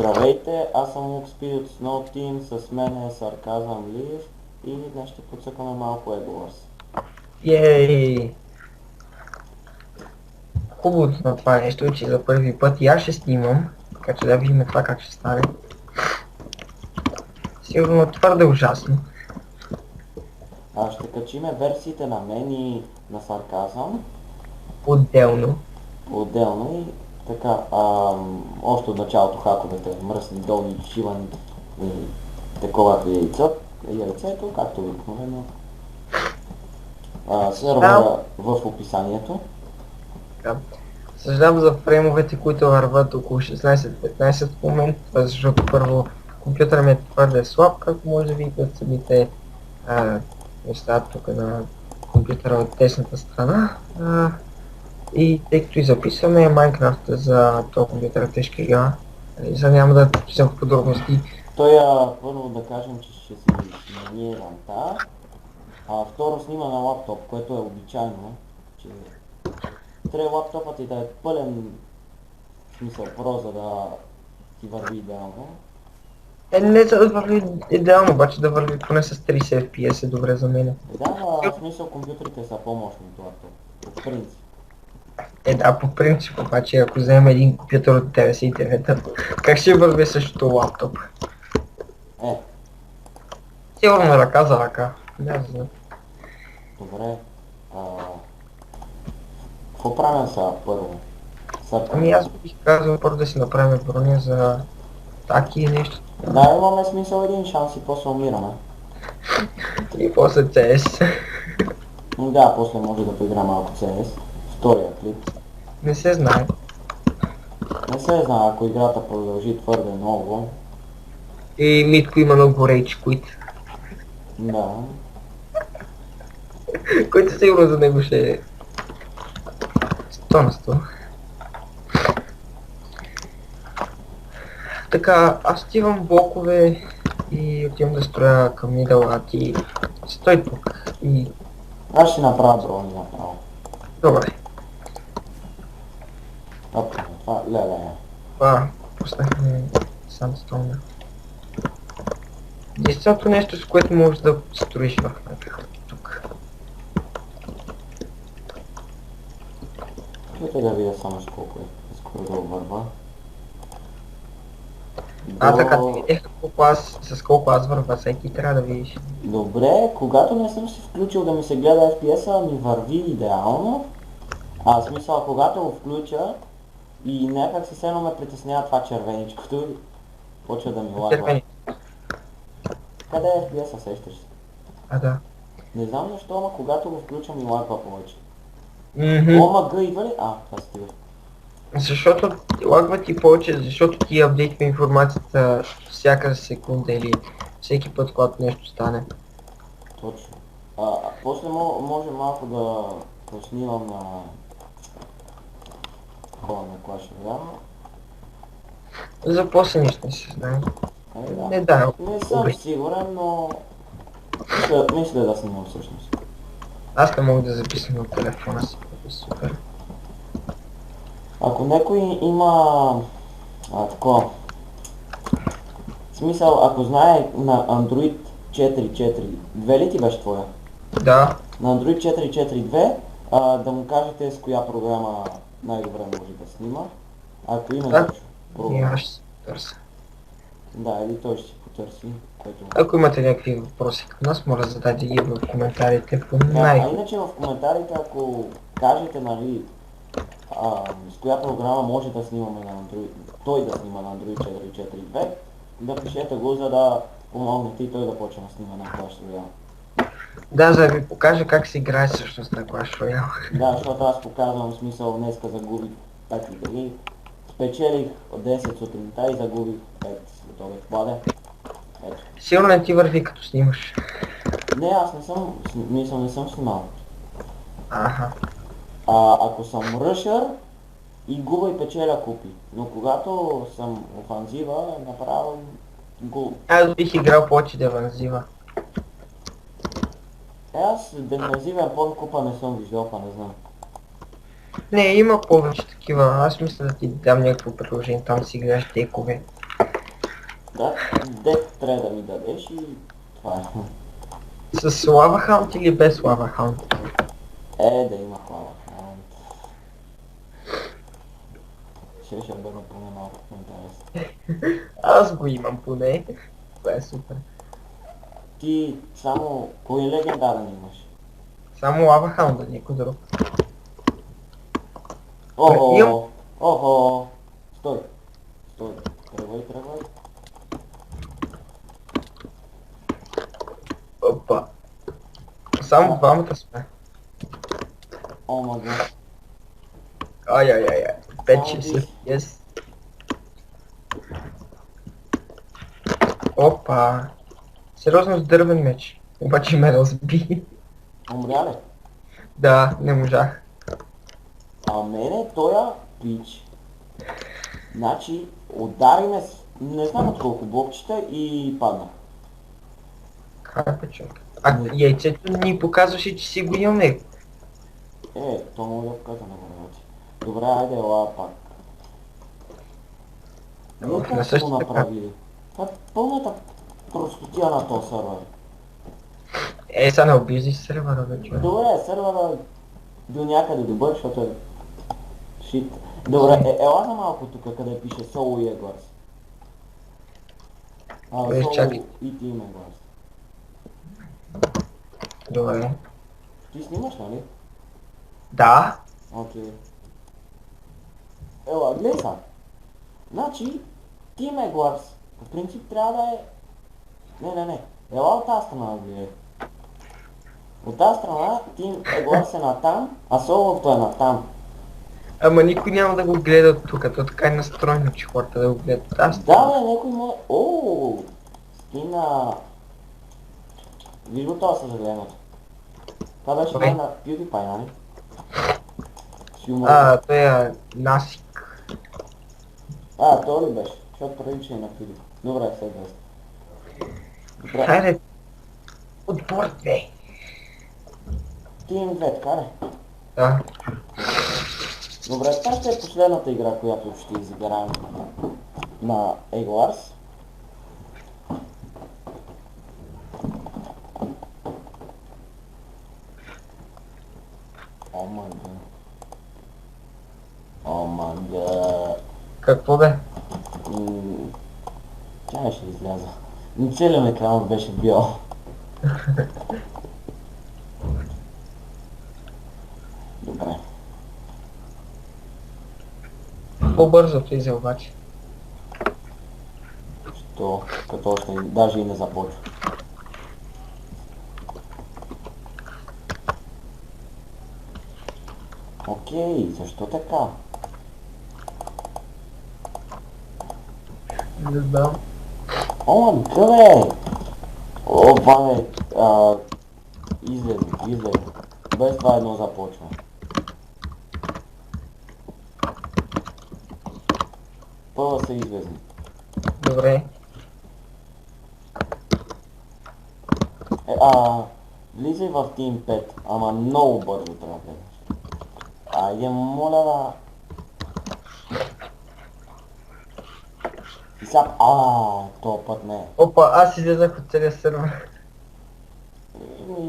Здравейте, аз съм Luxpeed от Snow Team, с мен е Сарказъм Лив и днес ще подсъкаме малко Egg Ей! Хубавото на това нещо е, че за първи път и аз ще снимам, така че да видим това как ще стане. Сигурно твърде ужасно. Ще качиме версиите на мен и на Сарказъм Отделно. отделно и така, още от началото хаковете, мръсни, долни, шивани и такова яйцето, както обикновено. Сървъра в описанието. Така. Съжалявам за фреймовете, които върват около 16-15 в момента, защото първо компютъра ми е твърде слаб, както може да видите от самите неща тук на компютъра от тесната страна. И тъй като и записваме Minecraft за този компютър е тежка игра, за няма да влизам в подробности. Първо да кажем, че ще си смени рамта, второ снима на лаптоп, което е обичайно, че трябва лаптопът ти да е пълен, в смисъл про, за да ти върви идеално. Не за да върви идеално, обаче да върви поне с 30 FPS е добре за мен. Да, но в смисъл компютрите са по-мощни от лаптоп, по принцип. Да, по принцип, обаче ако вземем един компютър от 99, как ще върви същото лаптоп? Сигурно ръка за ръка. Не знам. Добре. Какво правим сега първо? Ами аз бих казал първо да си направим броня за атаки и нещо. Да, имаме смисъл един шанс и после умираме. И после CS. Да, после може да поигра малко CS. Втория клип. Не се знае. Не се знае, ако играта продължи твърде много. И Митко има много рейдж quit. Да. Който сигурно за него ще е 100 на 100. Така, аз отивам блокове и отивам да строя към Мидъл, а ти стой тук и... Аз ще направя брони направо. Добре. Опа, това леле. Това пуснахме Sandstone. Единственото нещо, с което можеш да строиш в тук. Чуйте да видя само с колко е. Скоро да върва. Така, ти видях с колко аз върва, всеки трябва да видиш. Добре, когато не съм си включил да ми се гледа FPS-а, ми върви идеално. В смисъл, когато го включа и някак се сено ме притеснява това червеничкото и почва да ми лагва. Къде е FPS-а, сещаш се? Да. Не знам защо, ама когато го включвам ми лагва повече. Мгм. ОМГ идва ли? Това стига. Защото лагва ти повече, защото ти апдейтва информацията всяка секунда или всеки път, когато нещо стане. Точно. После може малко да поснимам на Clash Royale. За после нищо не се знае. Да. Не да, Не съм сигурен, но мисля да снимам всъщност. аз не мога да записвам от телефона си, супер. Ако някой има такова смисъл, ако знае на Android 4.4.2 ли ти беше твоя? Да. На Android 4.4.2 да му кажете с коя програма най-добре може да снима. Ако има Да. нещо програма. И аз ще търся. Да, или той ще си потърси. Което... Ако имате някакви въпроси към нас, може да зададете ги в коментарите по иначе в коментарите, ако кажете, нали, с коя програма може да снимаме на Android, той да снима на Android 4.4.2, да пишете го, за да помогнете и той да почне да снима на Clash Royale. Да, за да ви покажа как се играе всъщност на Clash Royale. Да, защото аз показвам смисъл, днеска загубих 5 игри, спечелих от 10 сутринта и загубих 5 след обед. Бъде. Ето. Сигурно не ти върви като снимаш. Не, аз не съм снимал. Аха. Ако съм ръшър и губа и печеля купи, но когато съм офанзива, направо гул. Аз бих играл повече дефанзива. Аз дефанзивен план купа не съм виждал, не знам. Не, има повече такива. Аз мисля да ти дам някакво предложение, там си играеш текове. Да, дет трябва да ми дадеш и това е. С лава хаунт или без лава хаунт? Да има хлава. Ще бъде поне малко по-интересно. Аз го имам поне. Това е супер. Ти само кой легендарен имаш? Само лава хаунда, никой друг. Имам- Охо! Охо! Стой! Стой! Тръгвай, тръгвай. Опа. Само двамата сме. О, мага. Ай. 5 Само 6 ти. yes. Опа. Сериозно с дървен меч. Обаче ме разби. Умря ли? Да, не можах. А мене тоя пич. Значи, удари ме с... не знам от колко блокчета и падна. Как е, човек? А яйцето ни показваше, че си го имаме. То мога да покажа на работи. Добре, айде, ела пак. Вие На как сте го същата направили? Това е пълната простотия на този сервер. Сега не обиждаш сервера, бе, човек. Добре, сервера до някъде добър, защото е... Шит. Добре, ела за малко тук, къде пише Соло и Еглас. Соло чакай. и Тим Еглас. Добре. Ти снимаш, нали? Да. Окей. Ела, гледай са. Значи, Тим Еглас, по принцип трябва да е... Не. Ела от тази страна, гледай. От тази страна Тим Еглас е натам, а Солото е натам. Ама никой няма да го гледа от тук, то така е настроено, че хората да го гледат. Аз Да, бе, някой му... Ооо! Скина... Виж го това съжалението. Това беше Кой? на PewDiePie, нали? Си умря. той е Насик. То ли беше? Защото прилича и на PewDiePie. Добре, след 200. Добре, Хайде. Отбор 2. Team 2, така ли? Да. Добре, това ще е последната игра, която ще изиграем на Егларс. О мага. Какво бе? Тя ще изляза. Целият екран беше бял. Добре. По-бързо влиза обаче. Що? Като още даже и не започва. Окей, защо така? Не знам. О, бе! Опа, бе! Излезе. Без това едно започва. Първо се излезни. Добре. Влизай в Team 5, ама много бързо трябва да влезеш. Айде, моля да... И сега... този път не. Опа, аз излезах от целия сервер.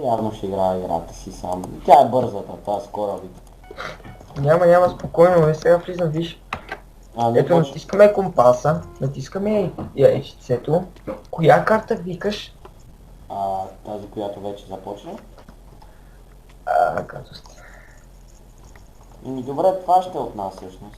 Явно ще играя играта си сам. Тя е бързата, тази скоро вид. Няма, спокойно, бе, сега влизам, виж. Ето, натискаме компаса, натискаме яйчецето. Коя карта викаш? Тази, която вече започна. Казваш. Добре, това ще е от нас всъщност.